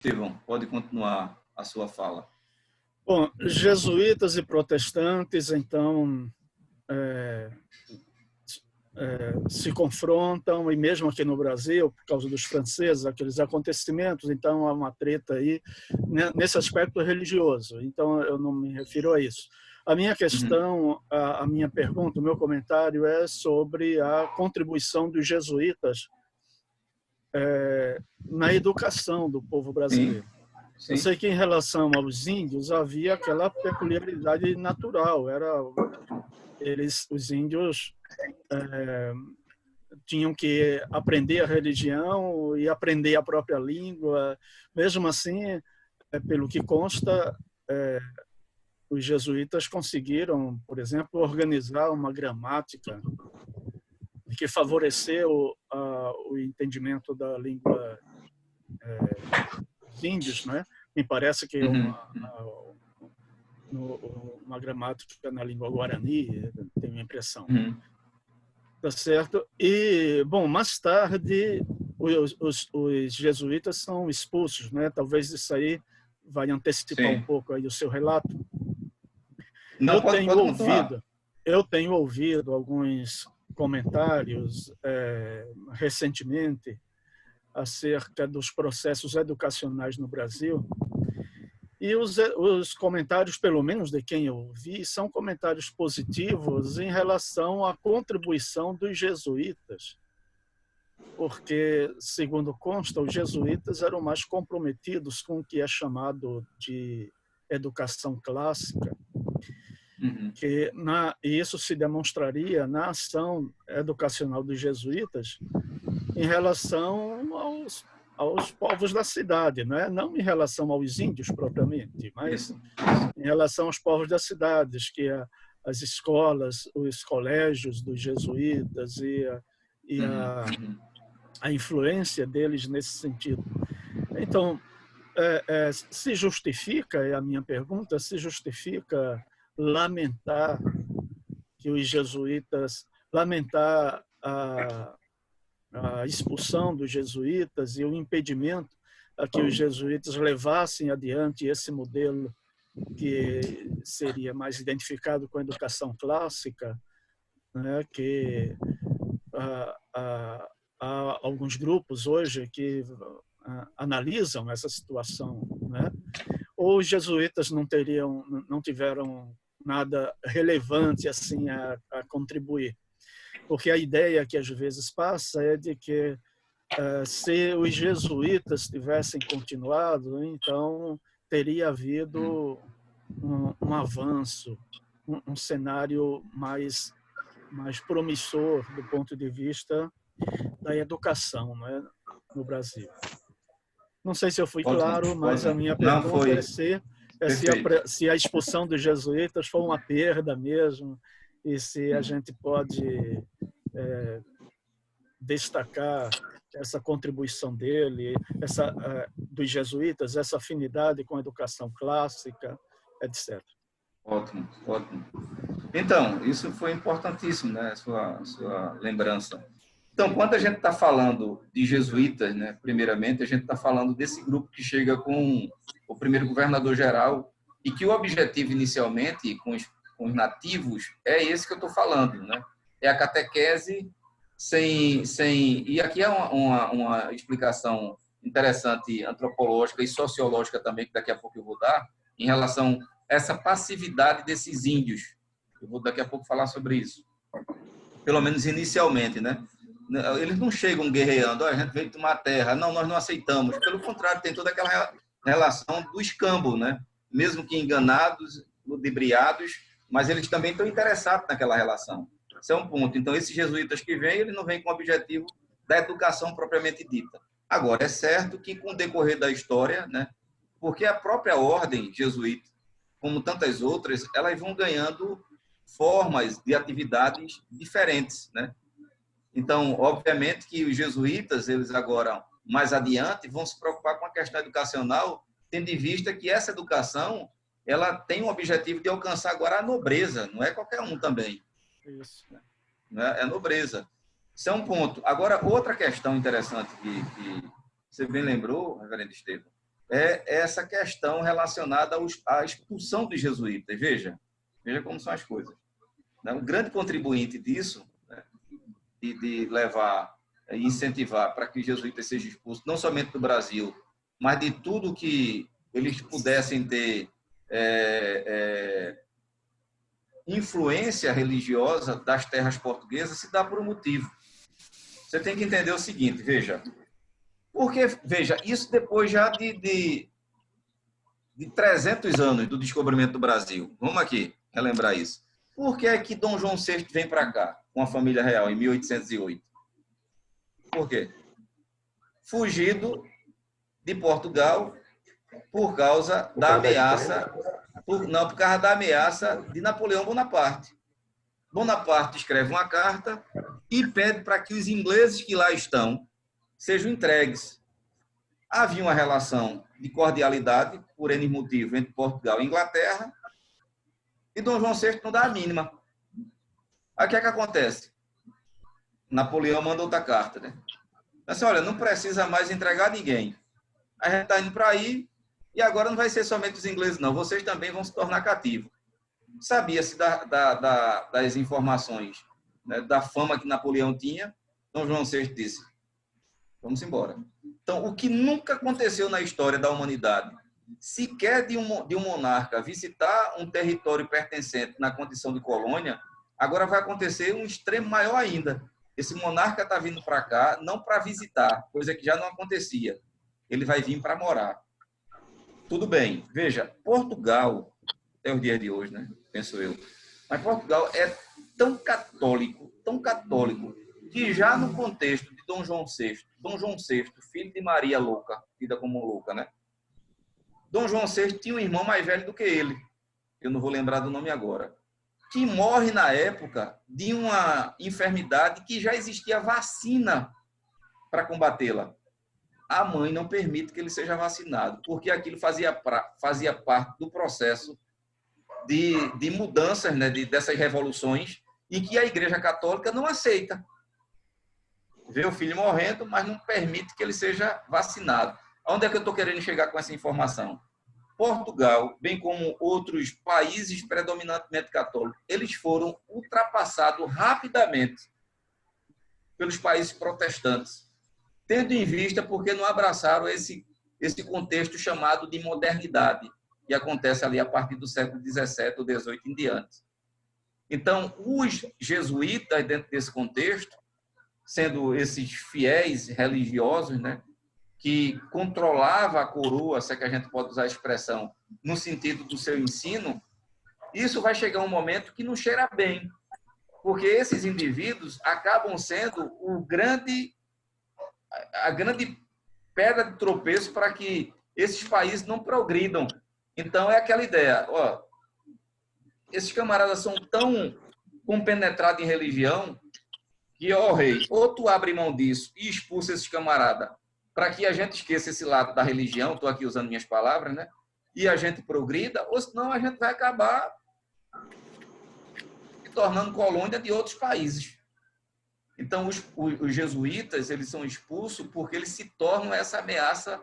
Estevão, pode continuar a sua fala. Bom, jesuítas e protestantes, então, se confrontam, e mesmo aqui no Brasil, por causa dos franceses, aqueles acontecimentos, então há uma treta aí nesse aspecto religioso. Então, eu não me refiro a isso. A minha questão, a minha pergunta, o meu comentário é sobre a contribuição dos jesuítas na educação do povo brasileiro. Sim. Eu sei que em relação aos índios havia aquela peculiaridade natural. Os índios tinham que aprender a religião e aprender a própria língua. Mesmo assim, pelo que consta, os jesuítas conseguiram, por exemplo, organizar uma gramática que favoreceu o entendimento da língua dos índios, né? Me parece que uma gramática na língua guarani, tenho a impressão. Tá certo? E, bom, mais tarde, os jesuítas são expulsos, né? Talvez isso aí vai antecipar um pouco aí o seu relato. Não, eu tenho ouvido alguns comentários recentemente acerca dos processos educacionais no Brasil. E os comentários, pelo menos de quem eu ouvi, são comentários positivos em relação à contribuição dos jesuítas. Porque, segundo consta, os jesuítas eram mais comprometidos com o que é chamado de educação clássica, e isso se demonstraria na ação educacional dos jesuítas em relação aos povos da cidade, não em relação aos índios propriamente, mas em relação aos povos das cidades, que as escolas, os colégios dos jesuítas e a influência deles nesse sentido. Então, se justifica, é a minha pergunta, se justifica lamentar que os jesuítas, lamentar a expulsão dos jesuítas e o impedimento a que os jesuítas levassem adiante esse modelo que seria mais identificado com a educação clássica, né, que há alguns grupos hoje que analisam essa situação, né? Ou os jesuítas não tiveram nada relevante assim a contribuir. Porque a ideia que às vezes passa é de que se os jesuítas tivessem continuado, então teria havido um avanço, um cenário mais promissor do ponto de vista da educação, né, no Brasil. Não sei se eu fui claro, mas a minha pergunta é se a expulsão dos jesuítas foi uma perda mesmo, e se a gente pode destacar essa contribuição dele, dos jesuítas, essa afinidade com a educação clássica, etc. Ótimo. Então, isso foi importantíssimo, né? Sua lembrança. Então, quando a gente está falando de jesuítas, né, primeiramente, a gente está falando desse grupo que chega com o primeiro governador-geral e que o objetivo, inicialmente, com os nativos, é esse que eu estou falando, né? É a catequese E aqui é uma explicação interessante, antropológica e sociológica também, que daqui a pouco eu vou dar, em relação a essa passividade desses índios. Eu vou daqui a pouco falar sobre isso. Pelo menos inicialmente, né? Eles não chegam guerreando, a gente veio tomar a terra. Não, nós não aceitamos. Pelo contrário, tem toda aquela relação do escambo, né? Mesmo que enganados, ludibriados, mas eles também estão interessados naquela relação. Esse é um ponto. Então, esses jesuítas que vêm, ele não vem com o objetivo da educação propriamente dita. Agora, é certo que com o decorrer da história, né? Porque a própria ordem jesuíta, como tantas outras, elas vão ganhando formas de atividades diferentes, né? Então, obviamente que os jesuítas, eles agora, mais adiante, vão se preocupar com a questão educacional, tendo em vista que essa educação, ela tem o objetivo de alcançar agora a nobreza, não é qualquer um também. Isso. Né? É nobreza. Isso é um ponto. Agora, outra questão interessante que você bem lembrou, reverendo Estevão, é essa questão relacionada à expulsão dos jesuítas. Veja como são as coisas. Um grande contribuinte disso, né, de levar e incentivar para que os jesuítas sejam expulsos, não somente do Brasil, mas de tudo que eles pudessem ter influência religiosa das terras portuguesas, se dá por um motivo. Você tem que entender o seguinte, veja, porque, veja, isso depois já de 300 anos do descobrimento do Brasil. Vamos aqui relembrar isso. Por que é que Dom João VI vem para cá com a família real em 1808? Por quê? Fugido de Portugal por causa da ameaça, por causa da ameaça de Napoleão Bonaparte. Bonaparte escreve uma carta e pede para que os ingleses que lá estão sejam entregues. Havia uma relação de cordialidade, por N motivo, entre Portugal e Inglaterra, e Dom João VI não dá a mínima. Aí o que é que acontece? Napoleão manda outra carta, né? Assim, olha, não precisa mais entregar ninguém. A gente está indo para aí, e agora não vai ser somente os ingleses, não. Vocês também vão se tornar cativos. Sabia-se das informações, né, da fama que Napoleão tinha. Dom João VI disse, vamos embora. Então, o que nunca aconteceu na história da humanidade, sequer de um monarca visitar um território pertencente na condição de colônia, agora vai acontecer um extremo maior ainda. Esse monarca está vindo para cá não para visitar, coisa que já não acontecia. Ele vai vir para morar. Tudo bem. Veja, Portugal, até os dias de hoje, né? Penso eu. Mas Portugal é tão católico, que já no contexto de Dom João VI, filho de Maria Louca, tida como louca, né? Dom João VI tinha um irmão mais velho do que ele, eu não vou lembrar do nome agora, que morre na época de uma enfermidade que já existia vacina para combatê-la. A mãe não permite que ele seja vacinado, porque aquilo fazia parte do processo de mudanças, né, dessas revoluções, em que a Igreja Católica não aceita. Vê o filho morrendo, mas não permite que ele seja vacinado. Onde é que eu estou querendo chegar com essa informação? Portugal, bem como outros países predominantemente católicos, eles foram ultrapassados rapidamente pelos países protestantes, tendo em vista porque não abraçaram esse contexto chamado de modernidade, que acontece ali a partir do século XVII ou XVIII em diante. Então, os jesuítas, dentro desse contexto, sendo esses fiéis religiosos, né, que controlava a coroa, se é que a gente pode usar a expressão, no sentido do seu ensino, isso vai chegar um momento que não cheira bem, porque esses indivíduos acabam sendo a grande pedra de tropeço para que esses países não progridam. Então, é aquela ideia, ó, esses camaradas são tão compenetrados em religião que, ó, rei, ou tu abre mão disso e expulsa esses camaradas para que a gente esqueça esse lado da religião, estou aqui usando minhas palavras, né? E a gente progrida, ou senão a gente vai acabar se tornando colônia de outros países. Então, os jesuítas, eles são expulsos porque eles se tornam essa ameaça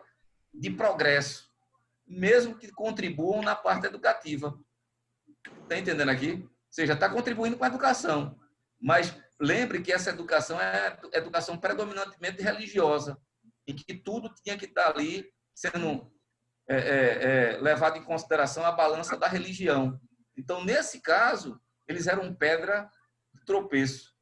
de progresso, mesmo que contribuam na parte educativa. Está entendendo aqui? Ou seja, está contribuindo com a educação. Mas lembre que essa educação é educação predominantemente religiosa, em que tudo tinha que estar ali sendo levado em consideração a balança da religião. Então, nesse caso, eles eram pedra de tropeço,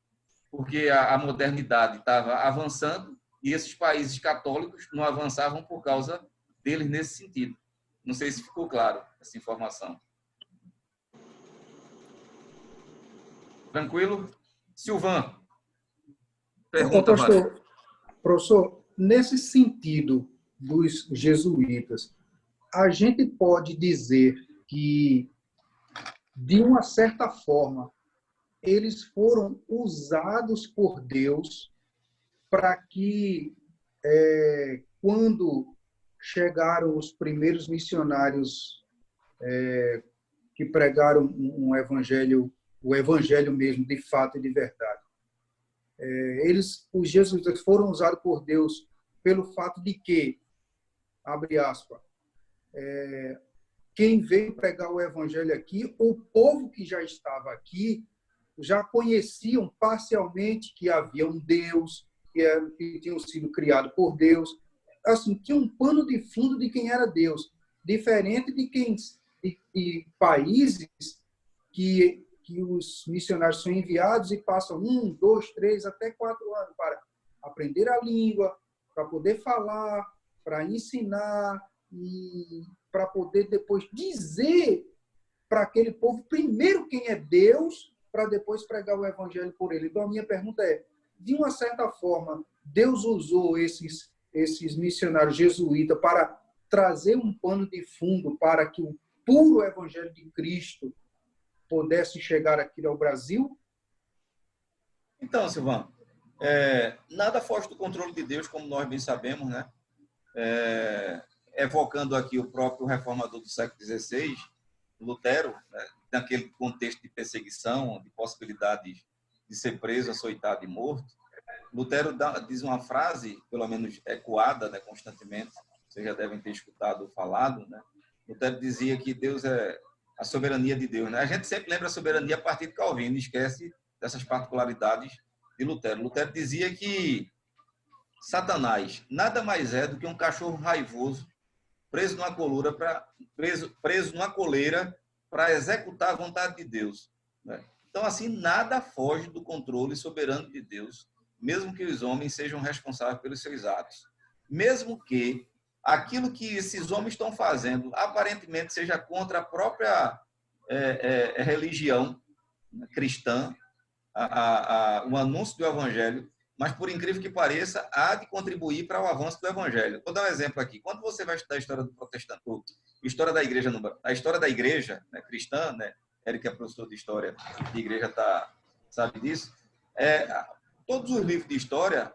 porque a modernidade estava avançando e esses países católicos não avançavam por causa deles nesse sentido. Não sei se ficou claro essa informação. Tranquilo? Silvan, pergunta, professor, nesse sentido dos jesuítas, a gente pode dizer que, de uma certa forma, eles foram usados por Deus para que, quando chegaram os primeiros missionários que pregaram o evangelho mesmo, de fato e de verdade, os jesuítas foram usados por Deus pelo fato de que, abre aspas, quem veio pregar o evangelho aqui, o povo que já estava aqui, já conheciam parcialmente que havia um Deus, que tinham sido criados por Deus. Assim, tinha um pano de fundo de quem era Deus, diferente de países que os missionários são enviados e passam 1, 2, 3, até 4 anos para aprender a língua, para poder falar, para ensinar e para poder depois dizer para aquele povo primeiro quem é Deus, para depois pregar o evangelho por ele. Então, a minha pergunta é, de uma certa forma, Deus usou esses missionários jesuítas para trazer um pano de fundo para que o puro evangelho de Cristo pudesse chegar aqui ao Brasil? Então, Silvano, nada foge do controle de Deus, como nós bem sabemos, né? Evocando aqui o próprio reformador do século XVI, Lutero, né, naquele contexto de perseguição, de possibilidades de ser preso, açoitado e morto, Lutero diz uma frase, pelo menos ecoada, né, constantemente, vocês já devem ter escutado ou falado, né? Lutero dizia que Deus é a soberania de Deus, né? A gente sempre lembra a soberania a partir de Calvino, esquece dessas particularidades de Lutero. Lutero dizia que Satanás nada mais é do que um cachorro raivoso preso numa coleira para executar a vontade de Deus, né? Então, assim, nada foge do controle soberano de Deus, mesmo que os homens sejam responsáveis pelos seus atos. Mesmo que aquilo que esses homens estão fazendo aparentemente seja contra a própria religião cristã, o anúncio do evangelho, mas, por incrível que pareça, há de contribuir para o avanço do evangelho. Vou dar um exemplo aqui. Quando você vai estudar a história do protestantismo, história da igreja, a história da igreja, né, cristã, né? Eric é professor de história de igreja, sabe disso. Todos os livros de história,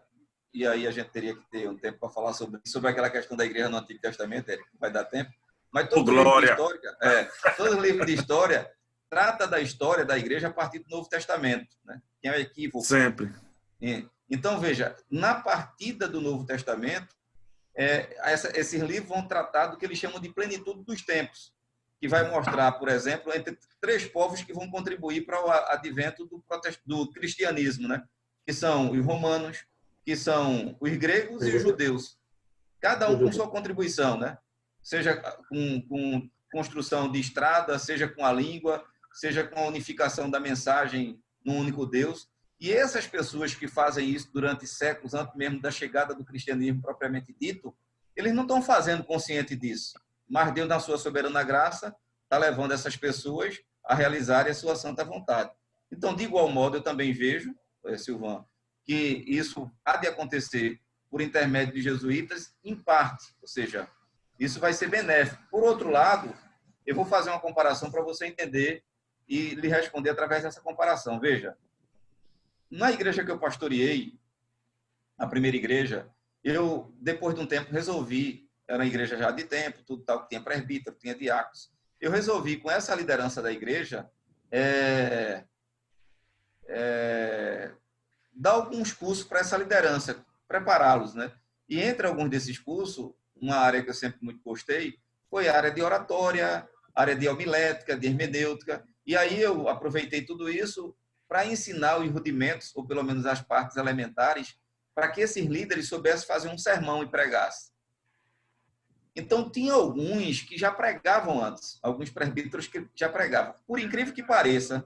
e aí a gente teria que ter um tempo para falar sobre aquela questão da igreja no Antigo Testamento, Eric, não vai dar tempo. Mas todos os livros de história trata da história da igreja a partir do Novo Testamento, né? Tem um equívoco. Sempre. Então, veja, na partida do Novo Testamento, esses livros vão tratar do que eles chamam de plenitude dos tempos, que vai mostrar, por exemplo, entre 3 povos que vão contribuir para o advento do cristianismo, né? Que são os romanos, que são os gregos e os judeus. Cada um com sua contribuição, né? Seja com construção de estrada, seja com a língua, seja com a unificação da mensagem num único Deus. E essas pessoas que fazem isso durante séculos, antes mesmo da chegada do cristianismo propriamente dito, eles não estão fazendo consciente disso. Mas Deus, na sua soberana graça, está levando essas pessoas a realizarem a sua santa vontade. Então, de igual modo, eu também vejo, Silvano, que isso há de acontecer por intermédio de jesuítas, em parte. Ou seja, isso vai ser benéfico. Por outro lado, eu vou fazer uma comparação para você entender e lhe responder através dessa comparação. Veja, na igreja que eu pastoreei, a primeira igreja, eu, depois de um tempo, resolvi, era uma igreja já de tempo, tudo tal, tinha presbítero, tinha diáconos, eu resolvi, com essa liderança da igreja, dar alguns cursos para essa liderança, prepará-los, né? E entre alguns desses cursos, uma área que eu sempre muito gostei, foi a área de oratória, área de homilética, de hermenêutica, e aí eu aproveitei tudo isso para ensinar os rudimentos, ou pelo menos as partes elementares, para que esses líderes soubessem fazer um sermão e pregassem. Então, tinha alguns que já pregavam antes, alguns presbíteros que já pregavam. Por incrível que pareça,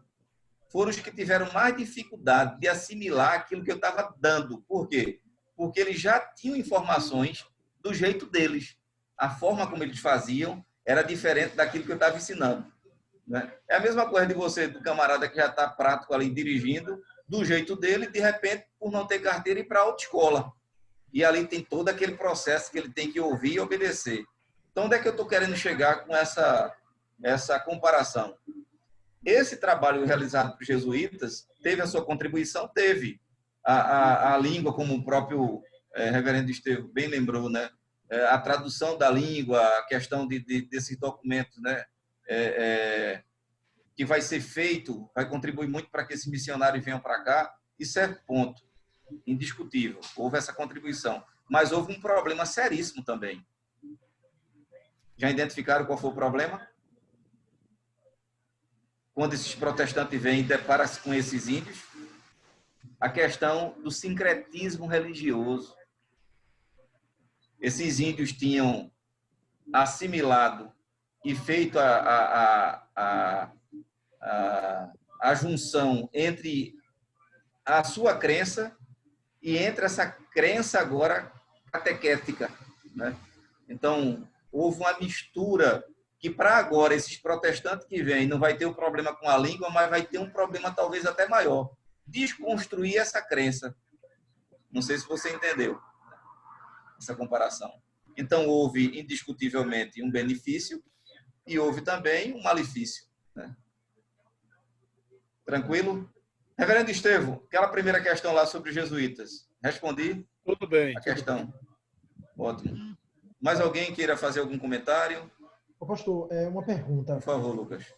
foram os que tiveram mais dificuldade de assimilar aquilo que eu estava dando. Por quê? Porque eles já tinham informações do jeito deles. A forma como eles faziam era diferente daquilo que eu estava ensinando, né? É a mesma coisa de você, do camarada que já está prático ali dirigindo, do jeito dele, de repente, por não ter carteira, ir para a autoescola. E ali tem todo aquele processo que ele tem que ouvir e obedecer. Então, onde é que eu estou querendo chegar com essa comparação? Esse trabalho realizado por jesuítas teve a sua contribuição? Teve. A língua, como o próprio reverendo Estevão bem lembrou, né? A tradução da língua, a questão desses documentos, né? Que vai ser feito, vai contribuir muito para que esses missionários venham para cá. Isso é ponto indiscutível. Houve essa contribuição. Mas houve um problema seríssimo também. Já identificaram qual foi o problema? Quando esses protestantes vêm e deparam-se com esses índios? A questão do sincretismo religioso. Esses índios tinham assimilado e feito a junção entre a sua crença e entre essa crença agora catequética, né? Então, houve uma mistura que para agora esses protestantes que vêm não vai ter um problema com a língua, mas vai ter um problema talvez até maior. Desconstruir essa crença. Não sei se você entendeu essa comparação. Então, houve indiscutivelmente um benefício e houve também um malefício, né? Tranquilo? Reverendo Estevão, aquela primeira questão lá sobre os jesuítas. Respondi? Tudo bem. A questão. Ótimo. Mais alguém queira fazer algum comentário? Ô, pastor, uma pergunta. Por favor, Lucas.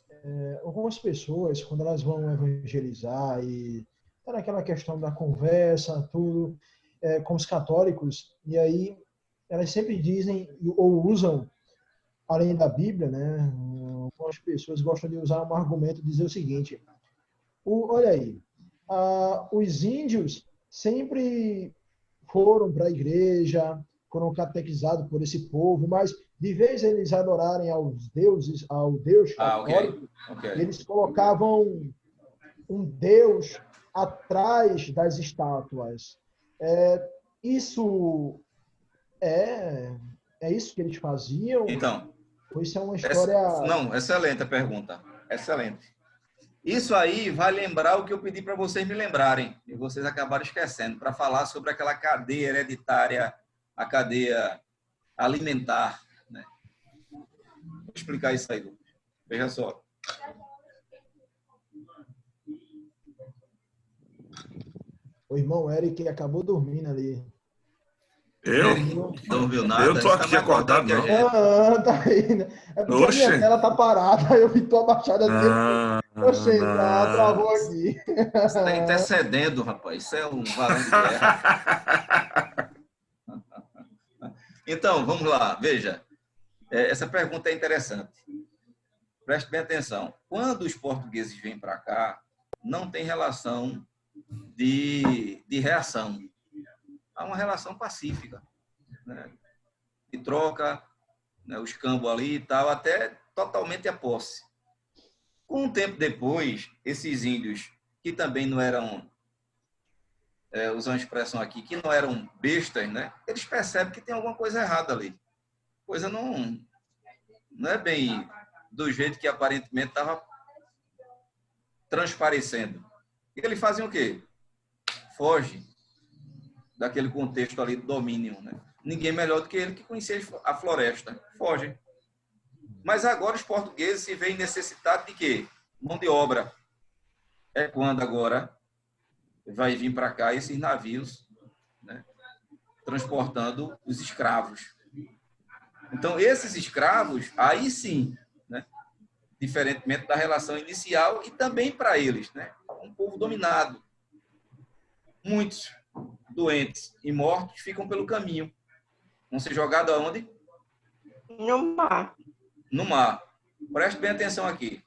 Algumas pessoas, quando elas vão evangelizar e tá naquela questão da conversa, tudo, com os católicos, e aí elas sempre dizem ou usam, além da Bíblia, né? Algumas pessoas gostam de usar um argumento, dizer o seguinte: olha aí, os índios sempre foram para a igreja, foram catequizados por esse povo, mas de vez eles adorarem aos deuses, ao Deus católico, okay. Eles colocavam um Deus atrás das estátuas. Isso é isso que eles faziam? Então, ou isso é uma história... Não, excelente a pergunta. Excelente. Isso aí vai lembrar o que eu pedi para vocês me lembrarem, e vocês acabaram esquecendo, para falar sobre aquela cadeia hereditária, a cadeia alimentar, né? Vou explicar isso aí, Lucas. Veja só. O irmão Eric acabou dormindo ali. Eu? Não viu nada? Eu tô aqui acordado, não. Tá aí, né? É porque a minha tela tá parada, eu tô abaixado assim. Oxe, travou aqui. Você está intercedendo, rapaz. Isso é um varão de guerra. Então, vamos lá. Veja, essa pergunta é interessante. Preste bem atenção. Quando os portugueses vêm para cá, não tem relação de reação. Há uma relação pacífica, né? De troca, né, o escambo ali e tal, até totalmente a posse. Com um tempo depois, esses índios, que também não eram, usando a expressão aqui, que não eram bestas, né? Eles percebem que tem alguma coisa errada ali. Coisa não é bem do jeito que aparentemente estava transparecendo. E eles fazem o quê? Foge daquele contexto ali do domínio, né? Ninguém melhor do que ele que conhecia a floresta. Foge. Mas agora os portugueses se veem necessitados de quê? Mão de obra. É quando agora vai vir para cá esses navios, né, transportando os escravos. Então, esses escravos, aí sim, né, diferentemente da relação inicial, e também para eles, né, um povo dominado. Muitos doentes e mortos ficam pelo caminho. Vão ser jogados aonde? No mar. No mar. Preste bem atenção aqui.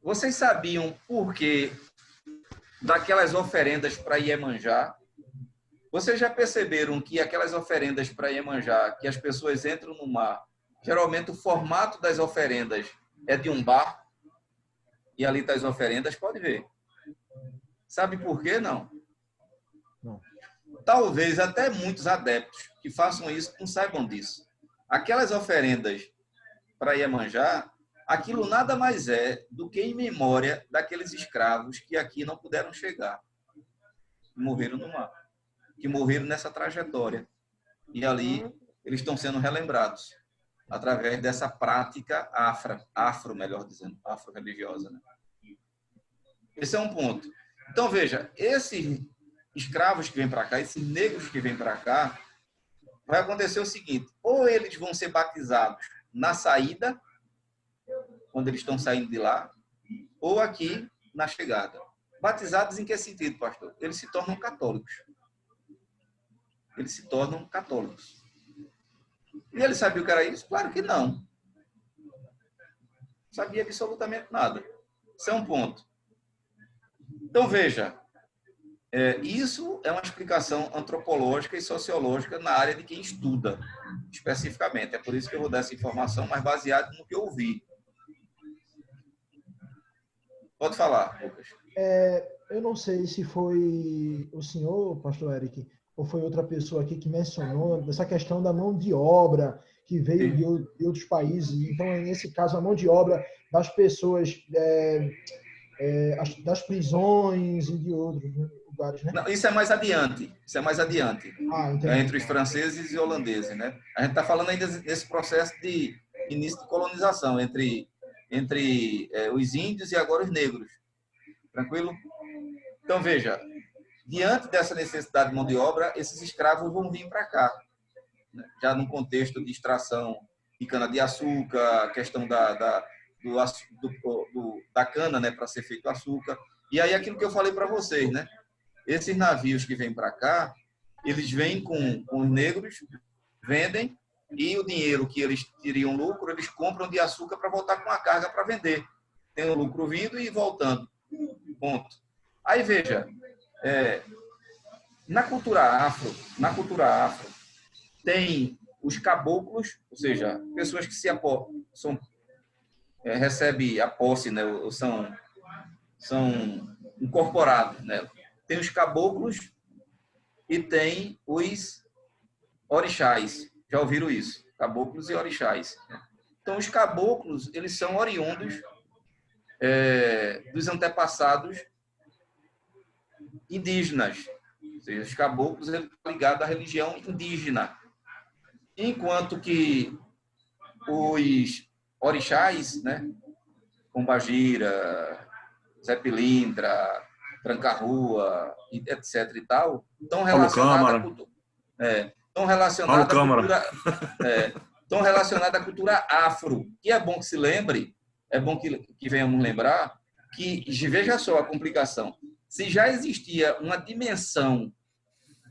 Vocês sabiam por que daquelas oferendas para Iemanjá? Vocês já perceberam que aquelas oferendas para Iemanjá, que as pessoas entram no mar, geralmente o formato das oferendas é de um barco, e ali está as oferendas, pode ver. Sabe por quê? Não. Talvez até muitos adeptos que façam isso não saibam disso. Aquelas oferendas para Iemanjá, aquilo nada mais é do que em memória daqueles escravos que aqui não puderam chegar, que morreram no mar, que morreram nessa trajetória. E ali eles estão sendo relembrados através dessa prática melhor dizendo, afro-religiosa, né? Esse é um ponto. Então, veja, esses escravos que vêm para cá, esses negros que vêm para cá, vai acontecer o seguinte: ou eles vão ser batizados na saída, quando eles estão saindo de lá, ou aqui na chegada. Batizados em que sentido, pastor? Eles se tornam católicos. Eles se tornam católicos. E ele sabia o que era isso? Claro que não. Não sabia absolutamente nada. Isso é um ponto. Então, veja, isso é uma explicação antropológica e sociológica na área de quem estuda, especificamente. É por isso que eu vou dar essa informação, mas baseado no que eu ouvi. Pode falar, Lucas. Eu não sei se foi o senhor, pastor Eric, ou foi outra pessoa aqui que mencionou essa questão da mão de obra que veio de outros países. Então, nesse caso, a mão de obra das pessoas, das prisões e de outros lugares, né? Não, isso é mais adiante. Isso é mais adiante. Entre os franceses e holandeses, né? A gente está falando ainda desse processo de início de colonização entre os índios e agora os negros. Tranquilo? Então, veja, diante dessa necessidade de mão de obra, esses escravos vão vir para cá, né? Já num contexto de extração de cana-de-açúcar, questão da cana, né, para ser feito açúcar. E aí, aquilo que eu falei para vocês, né? Esses navios que vêm para cá, eles vêm com os negros, vendem, e o dinheiro que eles teriam lucro, eles compram de açúcar para voltar com a carga para vender. Tem o lucro vindo e voltando. Ponto. Aí, veja, na cultura afro, tem os caboclos, ou seja, pessoas que recebem a posse, né, ou são incorporados, né? Tem os caboclos e tem os orixás. Já ouviram isso? Caboclos e orixás. Então, os caboclos, eles são oriundos dos antepassados indígenas. Ou seja, os caboclos estão ligados à religião indígena. Enquanto que os orixás, né, Pombagira, Zé Pilintra, Tranca-Rua, etc. e tal, estão relacionados à cultura afro. E é bom que se lembre, é bom que venhamos lembrar que, veja só a complicação, se já existia uma dimensão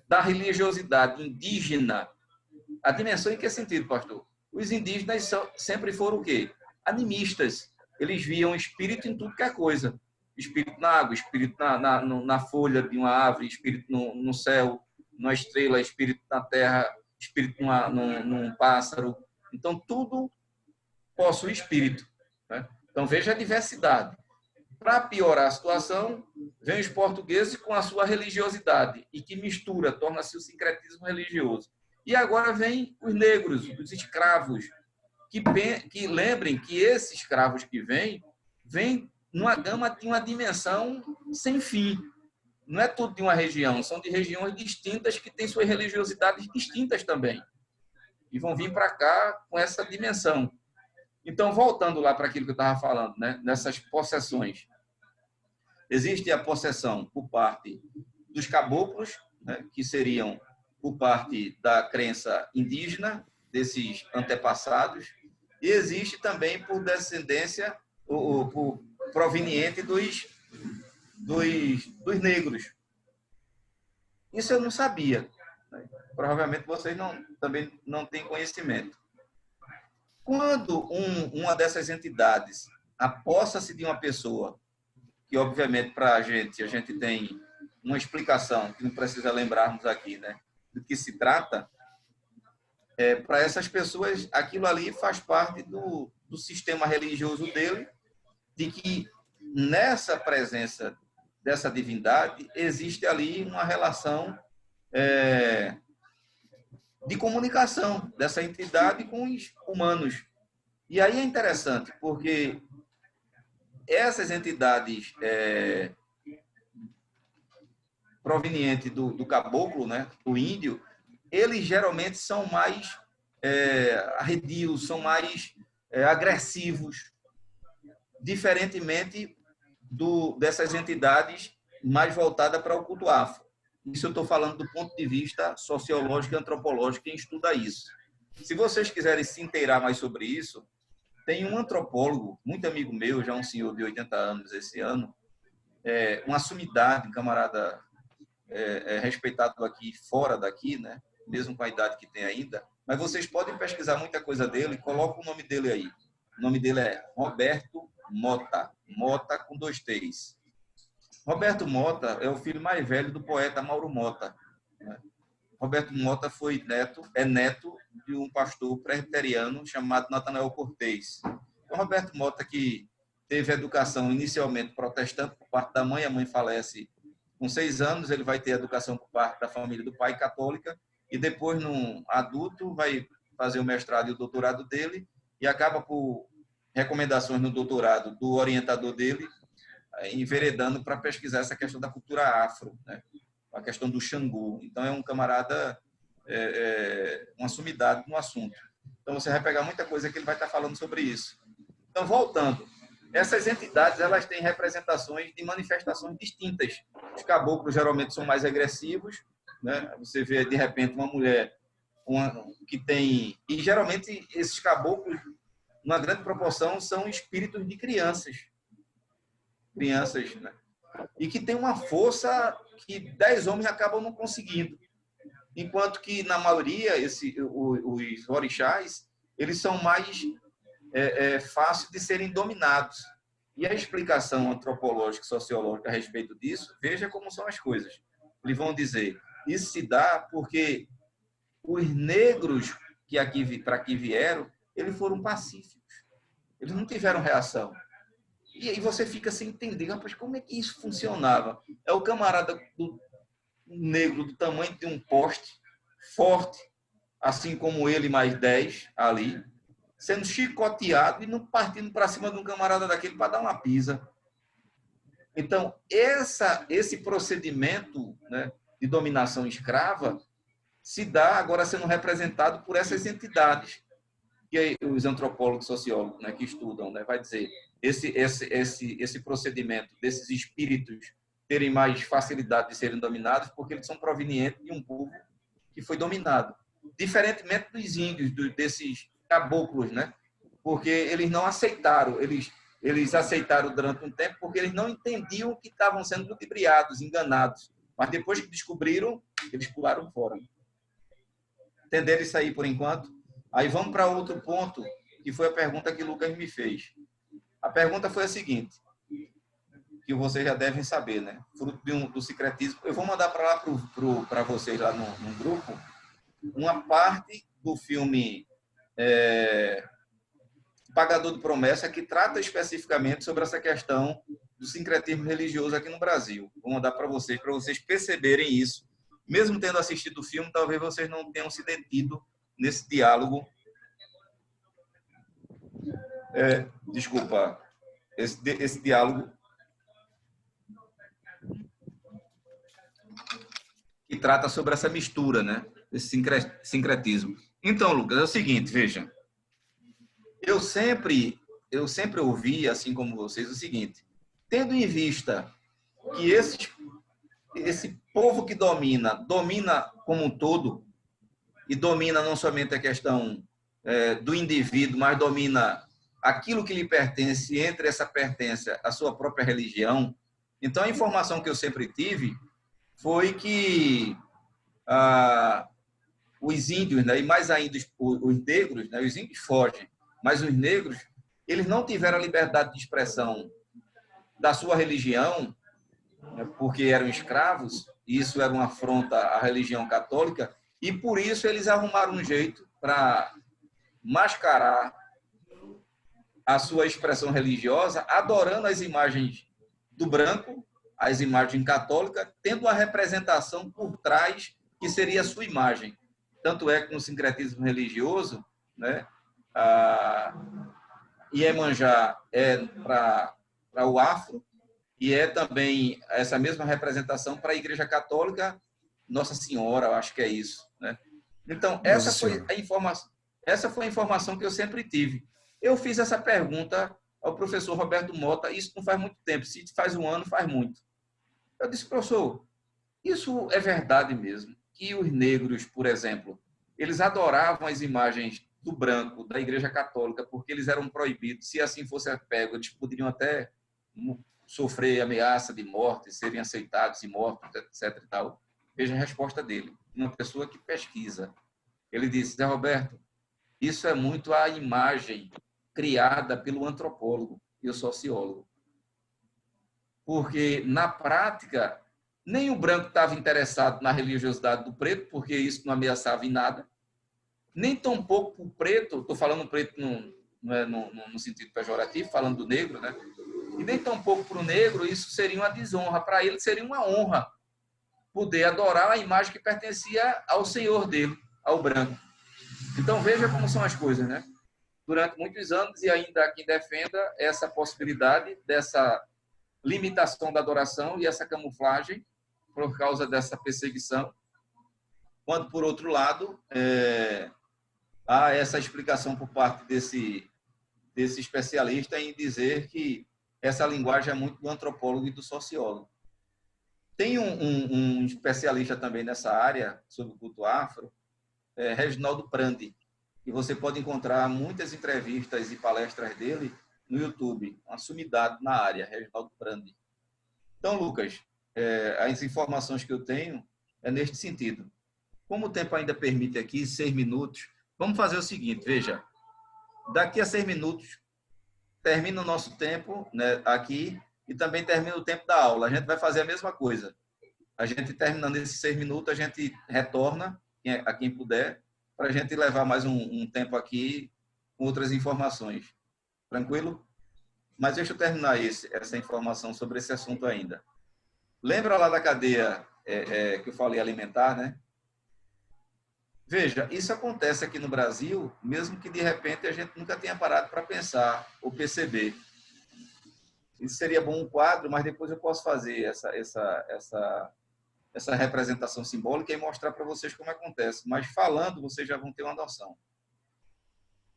da religiosidade indígena, a dimensão em que sentido, pastor? Os indígenas sempre foram o quê? Animistas. Eles viam espírito em tudo que é coisa. Espírito na água, espírito na folha de uma árvore, espírito no céu, numa estrela, espírito na terra, espírito num pássaro. Então, tudo possui espírito, né? Então, veja a diversidade. Para piorar a situação, vem os portugueses com a sua religiosidade e que mistura, torna-se o sincretismo religioso. E agora vem os negros, os escravos, que lembrem que esses escravos que vêm numa gama de uma dimensão sem fim. Não é tudo de uma região, são de regiões distintas que têm suas religiosidades distintas também. E vão vir para cá com essa dimensão. Então, voltando lá para aquilo que eu estava falando, né? Nessas possessões. Existe a possessão por parte dos caboclos, né? Que seriam por parte da crença indígena, desses antepassados, e existe também por descendência, por proveniente dos negros. Isso eu não sabia. Provavelmente vocês também não têm conhecimento. Quando uma dessas entidades apossa-se de uma pessoa, que obviamente para a gente tem uma explicação, que não precisa lembrarmos aqui, né, do que se trata, para essas pessoas aquilo ali faz parte do sistema religioso dele, de que nessa presença dessa divindade existe ali uma relação de comunicação dessa entidade com os humanos. E aí é interessante, porque essas entidades provenientes do caboclo, né, do índio, eles geralmente são mais arredios, são mais agressivos, diferentemente dessas entidades mais voltadas para o culto afro. Isso eu estou falando do ponto de vista sociológico e antropológico, quem estuda isso. Se vocês quiserem se inteirar mais sobre isso, tem um antropólogo, muito amigo meu, já um senhor de 80 anos esse ano, uma sumidade, um camarada respeitado aqui, fora daqui, né? Mesmo com a idade que tem ainda, mas vocês podem pesquisar muita coisa dele, coloca o nome dele aí. O nome dele é Roberto Mota, Mota com 2 T's. Roberto Mota é o filho mais velho do poeta Mauro Mota, né? Roberto Mota é neto de um pastor presbiteriano chamado Natanael Cortez. Então, Roberto Mota, que teve educação inicialmente protestante por parte da mãe, a mãe falece com 6 anos, ele vai ter educação por parte da família do pai, católica, e depois, num adulto, vai fazer o mestrado e o doutorado dele, e acaba por recomendações no doutorado do orientador dele, enveredando para pesquisar essa questão da cultura afro, né? A questão do Xangu. Então, é um camarada, uma sumidade no assunto. Então, você vai pegar muita coisa que ele vai estar falando sobre isso. Então, voltando, essas entidades, elas têm representações de manifestações distintas. Os caboclos, geralmente, são mais agressivos, né? Você vê, de repente, uma mulher que tem... E, geralmente, esses caboclos, numa grande proporção, são espíritos de crianças. Crianças, né? E que tem uma força que 10 homens acabam não conseguindo. Enquanto que, na maioria, os orixás, eles são mais fáceis de serem dominados. E a explicação antropológica e sociológica a respeito disso, veja como são as coisas. Eles vão dizer, isso se dá porque os negros que para aqui vieram, eles foram pacíficos. Eles não tiveram reação. E aí você fica sem entender, rapaz, como é que isso funcionava? É o camarada negro do tamanho de um poste, forte, assim como ele mais 10 ali, sendo chicoteado e não partindo para cima de um camarada daquele para dar uma pisa. Então, esse procedimento, né, de dominação escrava se dá agora sendo representado por essas entidades. E aí os antropólogos, sociólogos, né, que estudam, né, vai dizer esse procedimento desses espíritos terem mais facilidade de serem dominados porque eles são provenientes de um povo que foi dominado. Diferentemente dos índios, desses caboclos, né? Porque eles não aceitaram, eles aceitaram durante um tempo porque eles não entendiam que estavam sendo ludibriados, enganados. Mas depois que descobriram, eles pularam fora. Entenderam isso aí por enquanto? Aí vamos para outro ponto, que foi a pergunta que o Lucas me fez. A pergunta foi a seguinte, que vocês já devem saber, né? Fruto do secretismo. Eu vou mandar para lá para vocês lá no grupo uma parte do filme Pagador de Promessa, que trata especificamente sobre essa questão do sincretismo religioso aqui no Brasil. Vou mandar para vocês perceberem isso. Mesmo tendo assistido o filme, talvez vocês não tenham se detido nesse diálogo. Desculpa, esse diálogo que trata sobre essa mistura, né? Esse sincretismo. Então, Lucas, é o seguinte, veja. Eu sempre ouvi, assim como vocês, o seguinte. Tendo em vista que esse povo que domina como um todo, e domina não somente a questão do indivíduo, mas domina aquilo que lhe pertence, entre essa pertença à sua própria religião. Então, a informação que eu sempre tive foi que os índios, né, e mais ainda os negros, né, os índios fogem, mas os negros, eles não tiveram a liberdade de expressão da sua religião, né, porque eram escravos, e isso era uma afronta à religião católica, e por isso eles arrumaram um jeito para mascarar a sua expressão religiosa, adorando as imagens do branco, as imagens católicas, tendo a representação por trás que seria a sua imagem. Tanto é que no sincretismo religioso, né, Iemanjá é para o afro, e é também essa mesma representação para a Igreja Católica, Nossa Senhora, eu acho que é isso, né? Então, essa foi a informação que eu sempre tive. Eu fiz essa pergunta ao professor Roberto Mota, isso não faz muito tempo, se faz um ano, faz muito. Eu disse, professor, isso é verdade mesmo? Que os negros, por exemplo, eles adoravam as imagens do branco, da Igreja Católica, porque eles eram proibidos. Se assim fosse pego, eles poderiam até sofrer ameaça de morte, serem aceitados e mortos, etc. E tal. Veja a resposta dele. Uma pessoa que pesquisa. Ele disse: Zé Roberto, isso é muito a imagem criada pelo antropólogo e o sociólogo. Porque, na prática, nem o branco estava interessado na religiosidade do preto, porque isso não ameaçava em nada, nem tampouco o preto, estou falando preto no sentido pejorativo, falando do negro, né? E nem tampouco para o negro isso seria uma desonra, para ele seria uma honra poder adorar a imagem que pertencia ao senhor dele, ao branco. Então, veja como são as coisas, né? Durante muitos anos, e ainda há quem defenda essa possibilidade dessa limitação da adoração e essa camuflagem por causa dessa perseguição, quando, por outro lado, há essa explicação por parte desse especialista em dizer que essa linguagem é muito do antropólogo e do sociólogo. Tem um especialista também nessa área, sobre o culto afro, Reginaldo Prandi, e você pode encontrar muitas entrevistas e palestras dele no YouTube, uma sumidade na área, Reginaldo Prandi. Então, Lucas, as informações que eu tenho é neste sentido. Como o tempo ainda permite aqui, 6 minutos, vamos fazer o seguinte, veja, daqui a 6 minutos, termina o nosso tempo, né, aqui, e também termina o tempo da aula. A gente vai fazer a mesma coisa. A gente, terminando esses 6 minutos, a gente retorna a quem puder, para a gente levar mais um tempo aqui com outras informações. Tranquilo? Mas deixa eu terminar essa informação sobre esse assunto ainda. Lembra lá da cadeia que eu falei alimentar, né? Veja, isso acontece aqui no Brasil, mesmo que de repente a gente nunca tenha parado para pensar ou perceber. Isso seria bom um quadro, mas depois eu posso fazer essa representação simbólica e mostrar para vocês como acontece. Mas falando, vocês já vão ter uma noção.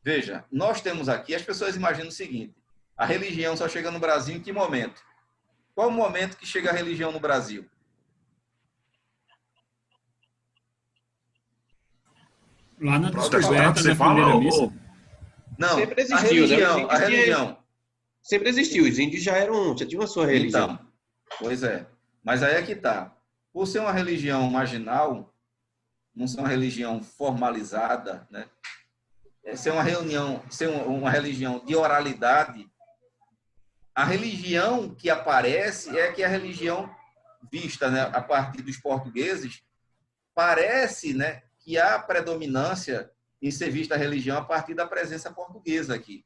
Veja, nós temos aqui, as pessoas imaginam o seguinte: a religião só chega no Brasil em que momento? Qual o momento que chega a religião no Brasil? Lá na descoberta da primeira missa. Não, sempre existiu, a religião. Sempre existiu, os índios já tinham a sua religião. Então, pois é. Mas aí é que está. Por ser uma religião marginal, não ser uma religião formalizada, né? Ser uma religião de oralidade, a religião que aparece é que a religião vista, né, a partir dos portugueses, parece, né, que há predominância em ser vista a religião a partir da presença portuguesa aqui.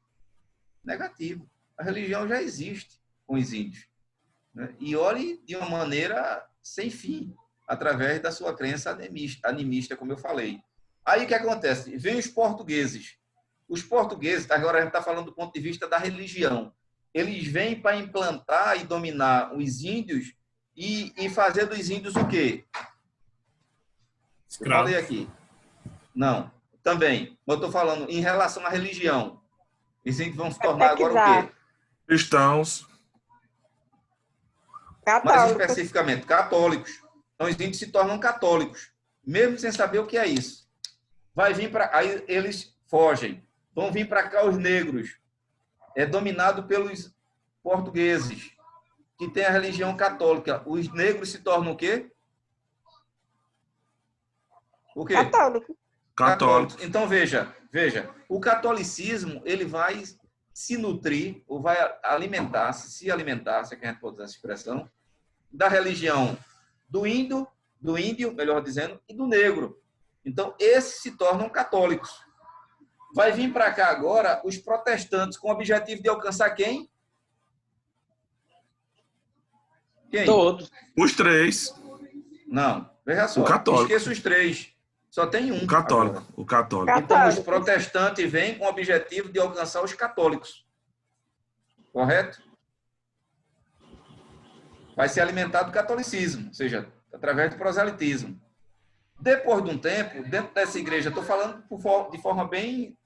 Negativo. A religião já existe com os índios, né? E olhe de uma maneira sem fim, através da sua crença animista, como eu falei. Aí o que acontece? Vem os portugueses. Os portugueses, agora a gente está falando do ponto de vista da religião, eles vêm para implantar e dominar os índios e fazer dos índios o quê? Eu falei aqui. Não, também. Eu estou falando em relação à religião. Os índios vão se tornar agora o quê? Cristãos. Mais especificamente, católicos. Então, os índios se tornam católicos, mesmo sem saber o que é isso. Vai vir para... Aí eles fogem. Vão vir para cá os negros. É dominado pelos portugueses, que tem a religião católica. Os negros se tornam o quê? O quê? Católico. Então, veja, o catolicismo, ele vai se nutrir, ou vai alimentar-se, se é que a gente pode usar essa expressão, da religião do índio, melhor dizendo, e do negro. Então, esses se tornam católicos. Vai vir para cá agora os protestantes, com o objetivo de alcançar quem? Quem? Todos. Os 3. Não, veja só. O católico. Esqueça os 3. Só tem um. O católico. Agora. O católico. Então, os protestantes vêm com o objetivo de alcançar os católicos. Correto? Vai se alimentar do catolicismo, ou seja, através do proselitismo. Depois de um tempo, dentro dessa igreja, estou falando de forma bem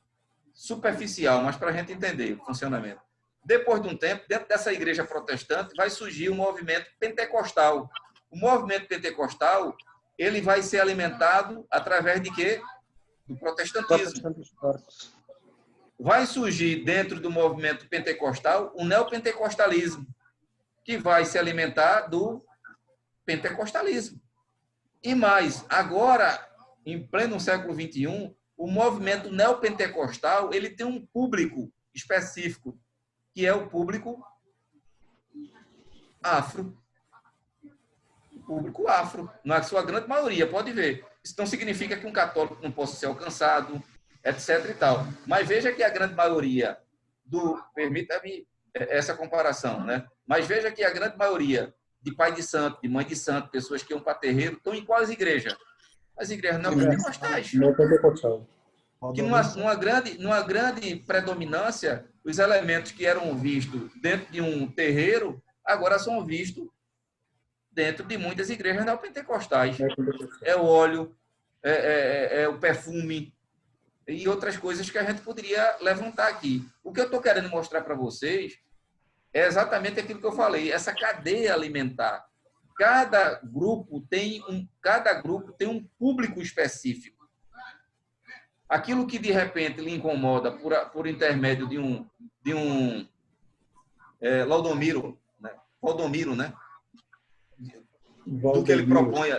superficial, mas para a gente entender o funcionamento. Depois de um tempo, dentro dessa igreja protestante, vai surgir o movimento pentecostal. O movimento pentecostal, ele vai ser alimentado através de quê? Do protestantismo. Vai surgir dentro do movimento pentecostal o neopentecostalismo, que vai se alimentar do pentecostalismo. E mais, agora, em pleno século XXI, o movimento neopentecostal, ele tem um público específico, que é o público afro. O público afro, na sua grande maioria, pode ver. Isso não significa que um católico não possa ser alcançado, etc. e tal. Mas veja que a grande maioria permita-me essa comparação, né? Mas veja que a grande maioria de pai de santo, de mãe de santo, pessoas que iam para terreiro, estão em quais igrejas? As igrejas neopentecostais. Neopentecostal. Que numa grande predominância, os elementos que eram vistos dentro de um terreiro, agora são vistos dentro de muitas igrejas neopentecostais. É o óleo, é o perfume e outras coisas que a gente poderia levantar aqui. O que eu estou querendo mostrar para vocês é exatamente aquilo que eu falei, essa cadeia alimentar. Cada grupo tem um público específico. Aquilo que de repente lhe incomoda por intermédio de um Laudomiro, né? Valdomiro, né? Do que ele propõe,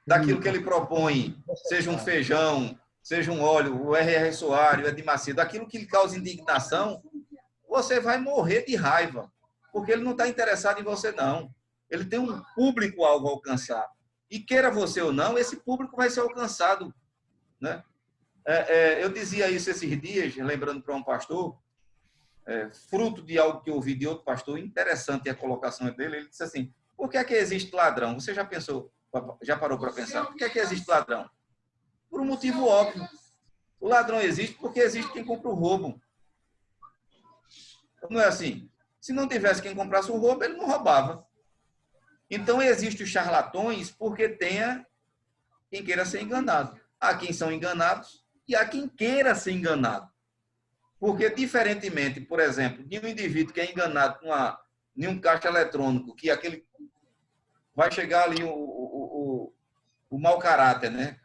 daquilo que ele propõe, seja um feijão, seja um óleo, o R.R. Soares, o Edir Macedo, daquilo que lhe causa indignação, você vai morrer de raiva, porque ele não está interessado em você, não. Ele tem um público-alvo a alcançar. E queira você ou não, esse público vai ser alcançado, né? Eu dizia isso esses dias, lembrando para um pastor, fruto de algo que eu ouvi de outro pastor, interessante a colocação dele, ele disse assim, por que é que existe ladrão? Você já pensou, já parou para pensar? Por que é que existe ladrão? Por um motivo óbvio. O ladrão existe porque existe quem compra o roubo. Não é assim? Se não tivesse quem comprasse o roubo, ele não roubava. Então, existem os charlatões porque tenha quem queira ser enganado. Há quem são enganados e há quem queira ser enganado. Porque, diferentemente, por exemplo, de um indivíduo que é enganado em um caixa eletrônico, que aquele vai chegar ali o mau caráter, né?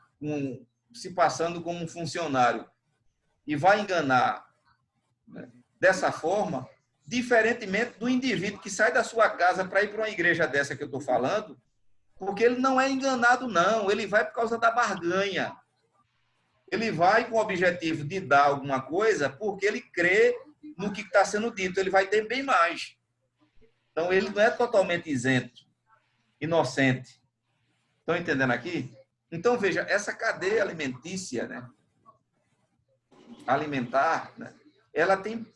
Se passando como um funcionário e vai enganar, né? Dessa forma, diferentemente do indivíduo que sai da sua casa para ir para uma igreja dessa que eu estou falando, porque ele não é enganado, não. Ele vai por causa da barganha. Ele vai com o objetivo de dar alguma coisa porque ele crê no que está sendo dito. Ele vai ter bem mais. Então, ele não é totalmente isento, inocente. Estão entendendo aqui? Então, veja, essa cadeia alimentícia, né? Alimentar, né? Ela tem